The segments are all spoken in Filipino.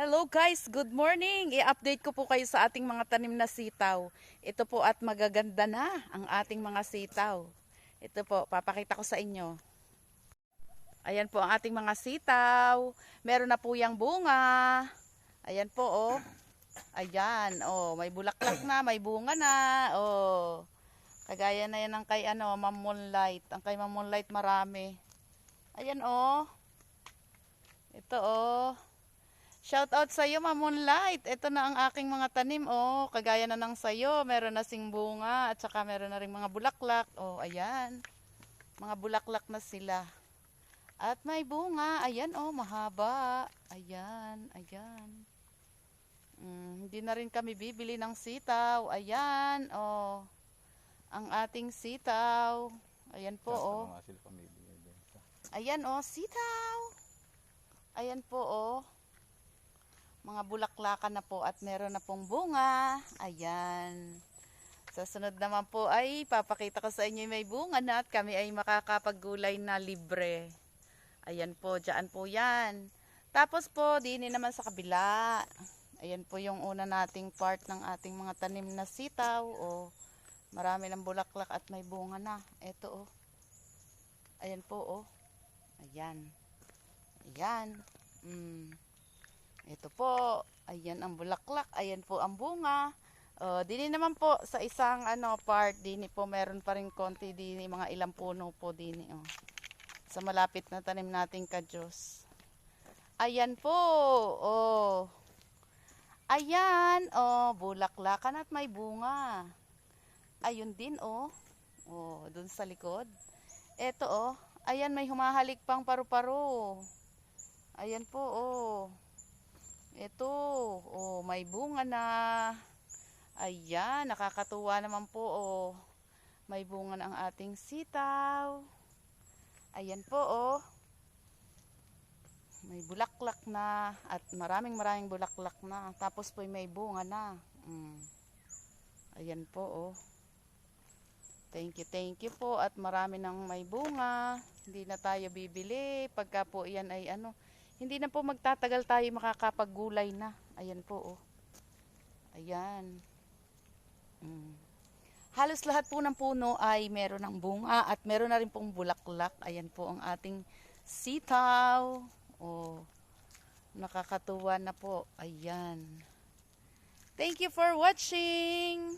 Hello guys, good morning. I-update ko po kayo sa ating mga tanim na sitaw. Ito po at magaganda na ang ating mga sitaw. Ito po, papakita ko sa inyo. Ayan po ang ating mga sitaw. Meron na po yung bunga. Ayan po oh. Ayan, oh, may bulaklak na, may bunga na. Oh. Kagaya na yan ang kay Ma'am Moonlight. Ang kay Ma'am Moonlight marami. Ayan oh. Ito oh. Shout out sa iyo, Ma'am Moonlight. Ito na ang aking mga tanim, oh. Kagaya na ng sayo, meron na sing bunga at saka meron na ring mga bulaklak. Oh, ayan. Mga bulaklak na sila. At may bunga, ayan oh, mahaba. Ayan, ayan. Hindi na rin kami bibili ng sitaw. Ayan, oh. Ang ating sitaw. Ayan po, oh. Ayan oh, sitaw. Ayan po, oh. Mga bulaklakan na po at meron na pong bunga. Ayan. Sa sunod naman po ay papakita ko sa inyo may bunga na at kami ay makakapaggulay na libre. Ayan po, dyan po yan. Tapos po, din naman sa kabila. Ayan po yung una nating part ng ating mga tanim na sitaw. O, marami ng bulaklak at may bunga na. Ito oh. Ayan po oh. Ayan. Ayan. Ito po, ayan ang bulaklak, ayan po ang bunga. Dini naman po sa isang part, dini po meron pa rin konti dini, mga ilang puno po dini. Oh. Sa malapit na tanim nating kadyos. Ayan po, oh. Ayan, oh, bulaklakan at may bunga. Ayun din, oh. Oh, dun sa likod. Ito, oh. Ayan, may humahalik pang paru-paro. Ayan po, oh. Ito, oh, may bunga na. Ayan, nakakatuwa naman po, oh. May bunga na ang ating sitaw. Ayan po, oh. May bulaklak na at maraming bulaklak na. Tapos po may bunga na. Ayan po, oh. Thank you po at marami nang may bunga. Hindi na tayo bibili pagka po yan ay hindi na po magtatagal tayo makakapaggulay na. Ayan po, oh. Ayan. Halos lahat po ng puno ay meron ng bunga at meron na rin pong bulaklak. Ayan po ang ating sitaw. Oh, nakakatuwa na po. Ayan. Thank you for watching.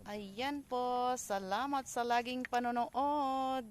Ayan po. Salamat sa laging panonood.